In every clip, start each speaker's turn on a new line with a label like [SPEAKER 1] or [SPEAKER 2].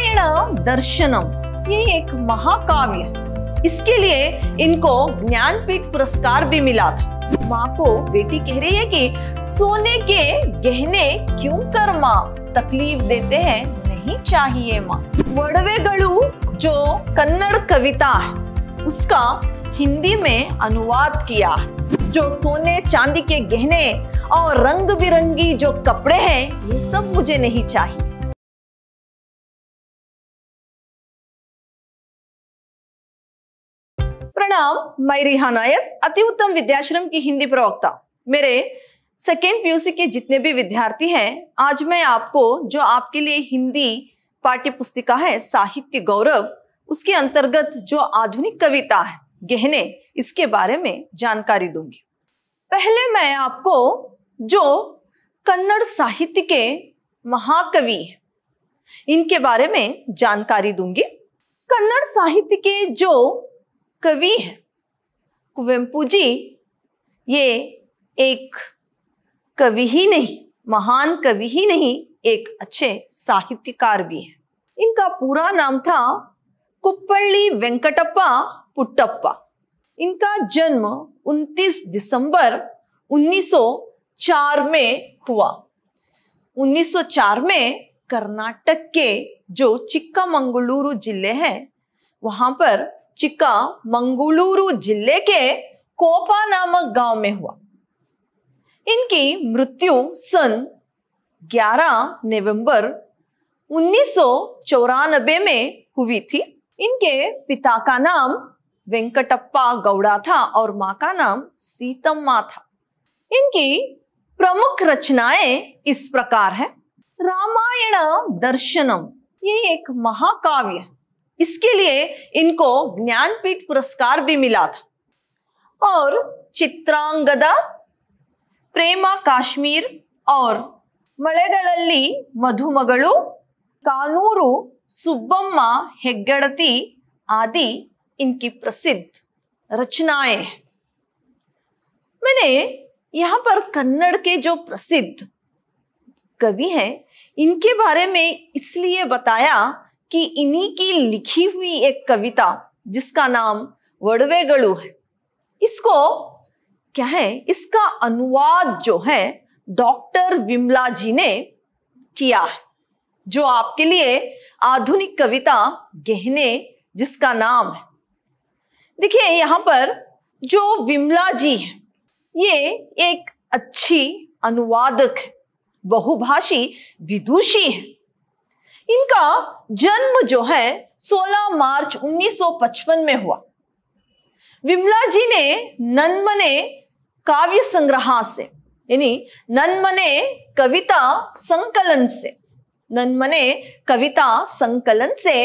[SPEAKER 1] रामायण दर्शनम ये एक महाकाव्य है। इसके लिए इनको ज्ञानपीठ पुरस्कार भी मिला था। माँ को बेटी कह रही है कि सोने के गहने क्यों कर माँ तकलीफ देते हैं, नहीं चाहिए माँ। वड़वेगळु जो कन्नड़ कविता है उसका हिंदी में अनुवाद किया है। जो सोने चांदी के गहने और रंग बिरंगी जो कपड़े हैं ये सब मुझे नहीं चाहिए। प्रणाम, मैं रिहाना यस अति उत्तम विद्याश्रम की हिंदी प्रवक्ता। मेरे सेकेंड पीयूसी के जितने भी विद्यार्थी हैं, आज मैं आपको जो आपके लिए हिंदी पाठ्य पुस्तिका है साहित्य गौरव, उसके अंतर्गत जो आधुनिक कविता है गहने, इसके बारे में जानकारी दूंगी। पहले मैं आपको जो कन्नड़ साहित्य के महाकवि हैं इनके बारे में जानकारी दूंगी। कन्नड़ साहित्य के जो कवि हैं कुवेंपु जी, ये एक कवि ही नहीं, महान कवि ही नहीं, एक अच्छे साहित्यकार भी हैं। इनका पूरा नाम था कुप्पल्ली वेंकटप्पा पुट्टप्पा। इनका जन्म 29 दिसंबर 1904 में हुआ। 1904 में कर्नाटक के जो चिक्कामंगलुरु जिले है वहां पर चिक्कामंगलुरु जिले के कोपा नामक गांव में हुआ। इनकी मृत्यु सन 11 नवंबर 1994 में हुई थी। इनके पिता का नाम वेंकटप्पा गौड़ा था और माँ का नाम सीतम्मा था। इनकी प्रमुख रचनाएं इस प्रकार है। रामायण दर्शनम ये एक महाकाव्य है। इसके लिए इनको ज्ञानपीठ पुरस्कार भी मिला था। और चित्रांगदा, प्रेमा काश्मीर और मಳೆಗಳಲ್ಲಿ मधुमಗಳು, कानूरू सुब्बम्मा हेग्गड़ती आदि इनकी प्रसिद्ध रचनाएं हैं। मैंने यहाँ पर कन्नड़ के जो प्रसिद्ध कवि हैं इनके बारे में इसलिए बताया कि इन्हीं की लिखी हुई एक कविता जिसका नाम वड़वेगळु है, इसको क्या है, इसका अनुवाद जो है डॉक्टर विमला जी ने किया है। जो आपके लिए आधुनिक कविता गहने जिसका नाम है, देखिए यहाँ पर जो विमला जी है ये एक अच्छी अनुवादक है, बहुभाषी विदुषी है। इनका जन्म जो है 16 मार्च 1955 में हुआ। विमला जी ने नन्मने काव्य संग्रह से यानी नन्मने कविता संकलन से, नन्मने कविता संकलन से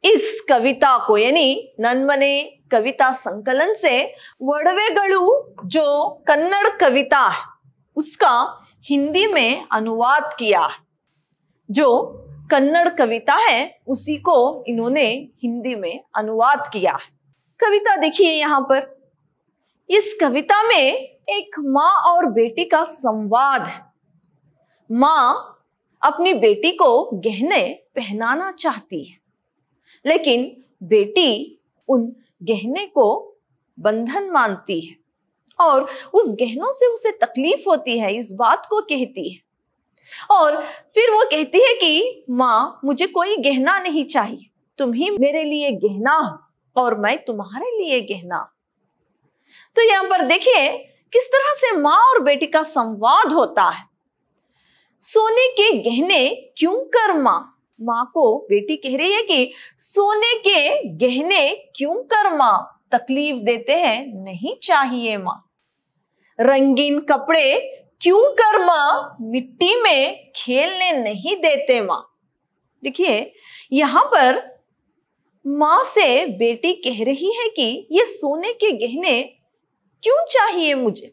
[SPEAKER 1] इस कविता को यानी नन्मने कविता संकलन से वड़वेगळु जो कन्नड़ कविता है उसका हिंदी में अनुवाद किया। जो कन्नड़ कविता है उसी को इन्होंने हिंदी में अनुवाद किया है। कविता देखिए यहाँ पर, इस कविता में एक माँ और बेटी का संवाद है। माँ अपनी बेटी को गहने पहनाना चाहती है, लेकिन बेटी उन गहने को बंधन मानती है और उस गहनों से उसे तकलीफ होती है, इस बात को कहती है। और फिर वो कहती है कि माँ मुझे कोई गहना नहीं चाहिए, तुम ही मेरे लिए गहना हो और मैं तुम्हारे लिए गहना। तो यहाँ पर देखिए किस तरह से माँ और बेटी का संवाद होता है। सोने के गहने क्यों कर माँ, माँ को बेटी कह रही है कि सोने के गहने क्यों कर माँ तकलीफ देते हैं, नहीं चाहिए माँ। रंगीन कपड़े क्यों कर माँ मिट्टी में खेलने नहीं देते माँ। देखिए यहाँ पर माँ से बेटी कह रही है कि ये सोने के गहने क्यों चाहिए मुझे,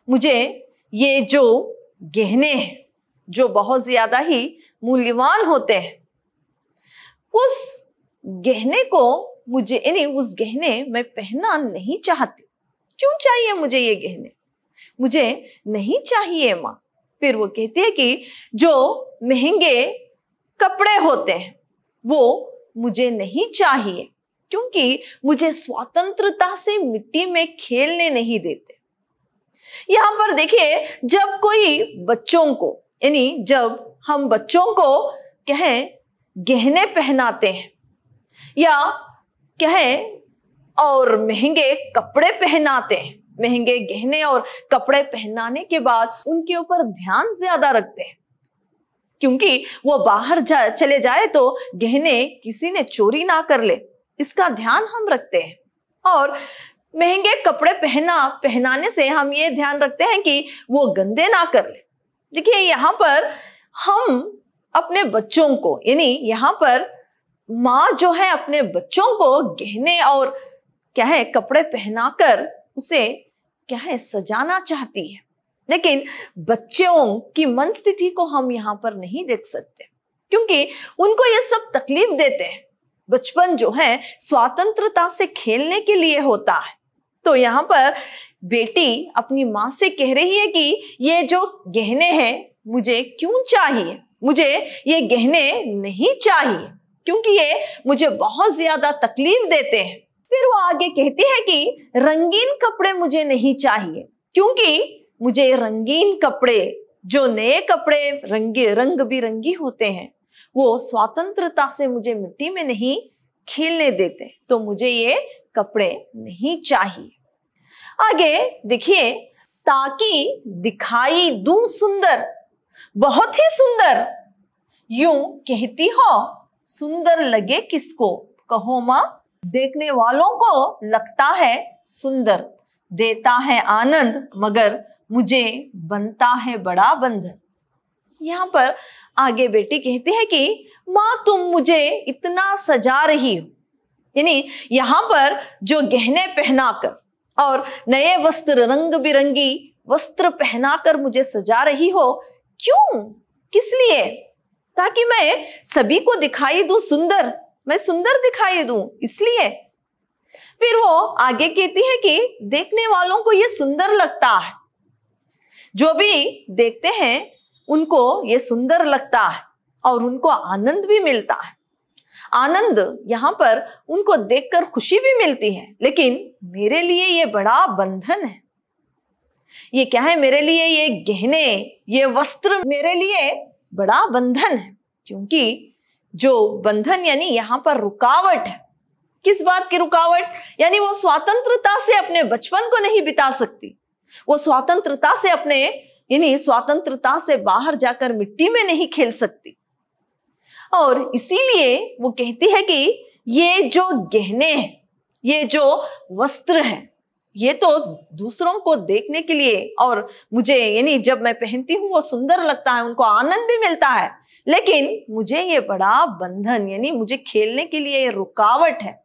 [SPEAKER 1] मुझे ये जो गहने हैं जो बहुत ज्यादा ही मूल्यवान होते हैं, उस गहने को मुझे यानी उस गहने मैं पहनना नहीं चाहती। क्यों चाहिए मुझे ये गहने, मुझे नहीं चाहिए माँ। फिर वो कहती है कि जो महंगे कपड़े होते हैं वो मुझे नहीं चाहिए, क्योंकि मुझे स्वतंत्रता से मिट्टी में खेलने नहीं देते। यहां पर देखिए, जब कोई बच्चों को, यानी जब हम बच्चों को कहें गहने पहनाते हैं या कहें और महंगे कपड़े पहनाते हैं, महंगे गहने और कपड़े पहनाने के बाद उनके ऊपर ध्यान ज्यादा रखते हैं, क्योंकि वो बाहर चले जाए तो गहने किसी ने चोरी ना कर ले, इसका ध्यान हम रखते हैं। और महंगे कपड़े पहनाने से हम ये ध्यान रखते हैं कि वो गंदे ना कर ले। देखिए, यहाँ पर हम अपने बच्चों को, यानी यहाँ पर माँ जो है अपने बच्चों को गहने और क्या है कपड़े पहनाकर उसे क्या है सजाना चाहती है, लेकिन बच्चों की मन स्थिति को हम यहाँ पर नहीं देख सकते, क्योंकि उनको ये सब तकलीफ देते हैं। बचपन जो है स्वतंत्रता से खेलने के लिए होता है। तो यहाँ पर बेटी अपनी माँ से कह रही है कि ये जो गहने हैं मुझे क्यों चाहिए, मुझे ये गहने नहीं चाहिए, क्योंकि ये मुझे बहुत ज्यादा तकलीफ देते हैं। फिर वो आगे कहती है कि रंगीन कपड़े मुझे नहीं चाहिए, क्योंकि मुझे रंगीन कपड़े, जो नए कपड़े रंग बिरंगी होते हैं, वो स्वतंत्रता से मुझे मिट्टी में नहीं खेलने देते, तो मुझे ये कपड़े नहीं चाहिए। आगे देखिए, ताकि दिखाई दूं सुंदर, बहुत ही सुंदर, यूं कहती हो सुंदर लगे किसको, कहो माँ देखने वालों को लगता है सुंदर, देता है आनंद मगर मुझे बनता है बड़ा बंधन। यहाँ पर आगे बेटी कहती है कि माँ तुम मुझे इतना सजा रही हो, यानी यहाँ पर जो गहने पहनाकर और नए वस्त्र, रंग बिरंगी वस्त्र पहनाकर मुझे सजा रही हो, क्यों, किस लिए? ताकि मैं सभी को दिखाई दूं सुंदर, मैं सुंदर दिखाई दूं, इसलिए। फिर वो आगे कहती है कि देखने वालों को ये सुंदर लगता है, जो भी देखते हैं उनको ये सुंदर लगता है और उनको आनंद भी मिलता है। आनंद यहाँ पर उनको देखकर खुशी भी मिलती है, लेकिन मेरे लिए ये बड़ा बंधन है। ये क्या है? मेरे लिए ये गहने, ये वस्त्र मेरे लिए बड़ा बंधन है, क्योंकि जो बंधन यानी यहाँ पर रुकावट है। किस बात की रुकावट? यानी वो स्वतंत्रता से अपने बचपन को नहीं बिता सकती, वो स्वतंत्रता से अपने यानी स्वतंत्रता से बाहर जाकर मिट्टी में नहीं खेल सकती। और इसीलिए वो कहती है कि ये जो गहने हैं, ये जो वस्त्र है, ये तो दूसरों को देखने के लिए और मुझे यानी जब मैं पहनती हूँ वो सुंदर लगता है, उनको आनंद भी मिलता है, लेकिन मुझे ये बड़ा बंधन यानी मुझे खेलने के लिए ये रुकावट है,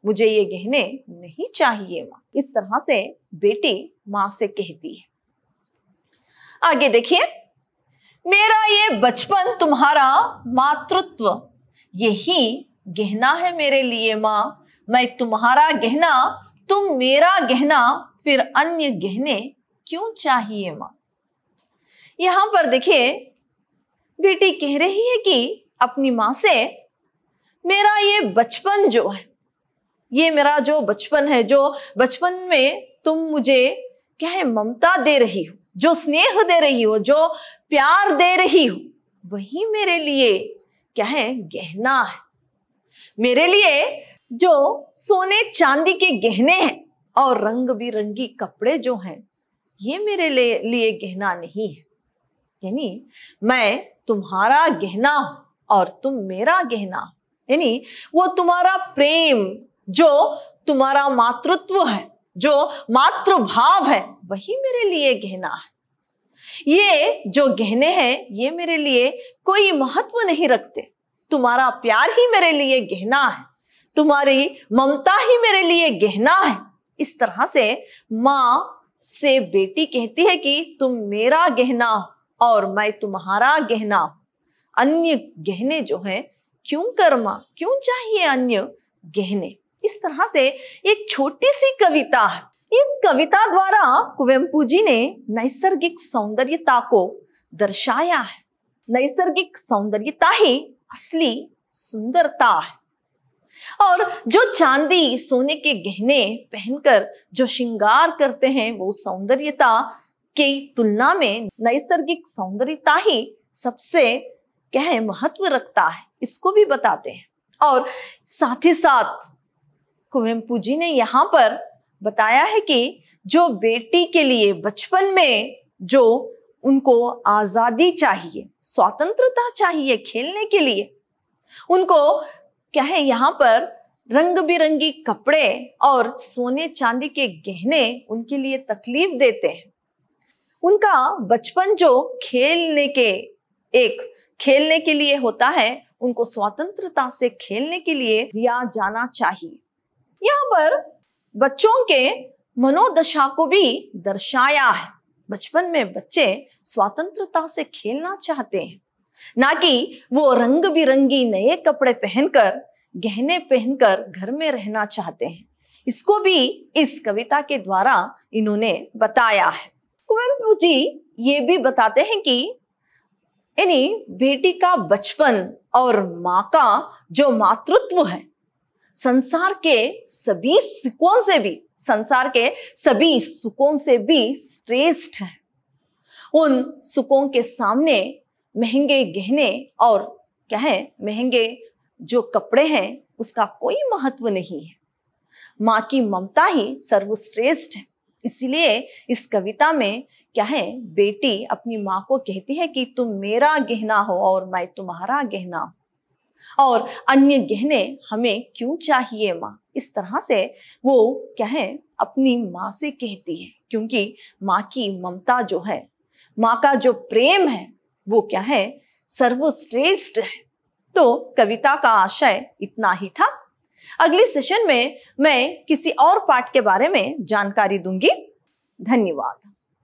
[SPEAKER 1] मुझे ये गहने नहीं चाहिए माँ। इस तरह से बेटी माँ से कहती है। आगे देखिए, मेरा ये बचपन तुम्हारा मातृत्व, यही गहना है मेरे लिए माँ। मैं तुम्हारा गहना, तुम मेरा गहना, फिर अन्य गहने क्यों चाहिए माँ। यहां पर देखिए, बेटी कह रही है कि अपनी माँ से, मेरा ये बचपन जो है, ये मेरा जो बचपन है, जो बचपन में तुम मुझे क्या है ममता दे रही हो, जो स्नेह दे रही हो, जो प्यार दे रही हो, वही मेरे लिए क्या है गहना है। मेरे लिए जो सोने चांदी के गहने हैं और रंग बिरंगी कपड़े जो हैं, ये मेरे लिए गहना नहीं है। यानी मैं तुम्हारा गहना और तुम मेरा गहना, यानी वो तुम्हारा प्रेम, जो तुम्हारा मातृत्व है, जो मातृभाव है, वही मेरे लिए गहना है। ये जो गहने हैं ये मेरे लिए कोई महत्व नहीं रखते। तुम्हारा प्यार ही मेरे लिए गहना है, तुम्हारी ममता ही मेरे लिए गहना है। इस तरह से माँ से बेटी कहती है कि तुम मेरा गहना और मैं तुम्हारा गहना, अन्य गहने जो है क्यों कर माँ, क्यों चाहिए अन्य गहने। इस तरह से एक छोटी सी कविता है। इस कविता द्वारा कुवेंपू जी ने नैसर्गिक सौंदर्यता को दर्शाया है। नैसर्गिक सौंदर्यता ही असली सुंदरता है। और जो चांदी सोने के गहने पहनकर जो श्रृंगार करते हैं, वो सौंदर्यता की तुलना में नैसर्गिक सौंदर्यता ही सबसे महत्व रखता है, इसको भी बताते हैं। और साथ ही साथ कुवेंपु जी ने यहाँ पर बताया है कि जो बेटी के लिए बचपन में जो उनको आजादी चाहिए, स्वतंत्रता चाहिए खेलने के लिए, उनको यहाँ पर रंग बिरंगी कपड़े और सोने चांदी के गहने उनके लिए तकलीफ देते हैं। उनका बचपन जो खेलने के लिए होता है, उनको स्वतंत्रता से खेलने के लिए दिया जाना चाहिए। यहाँ पर बच्चों के मनोदशा को भी दर्शाया है। बचपन में बच्चे स्वतंत्रता से खेलना चाहते हैं, ना कि वो रंग बिरंगी नए कपड़े पहनकर, गहने पहनकर घर में रहना चाहते हैं। इसको भी इस कविता के द्वारा इन्होंने बताया है। कुवेंपु जी ये भी बताते हैं कि बेटी का बचपन और माँ का जो मातृत्व है, संसार के सभी सुखों से भी श्रेष्ठ है। उन सुखों के सामने महंगे गहने और महंगे जो कपड़े हैं, उसका कोई महत्व नहीं है। माँ की ममता ही सर्वश्रेष्ठ है। इसलिए इस कविता में बेटी अपनी माँ को कहती है कि तुम मेरा गहना हो और मैं तुम्हारा गहना हूं, और अन्य गहने हमें क्यों चाहिए माँ। इस तरह से वो अपनी माँ से कहती है, क्योंकि माँ की ममता जो है, माँ का जो प्रेम है, वो सर्वश्रेष्ठ है। तो कविता का आशय इतना ही था। अगले सेशन में मैं किसी और पाठ के बारे में जानकारी दूंगी। धन्यवाद।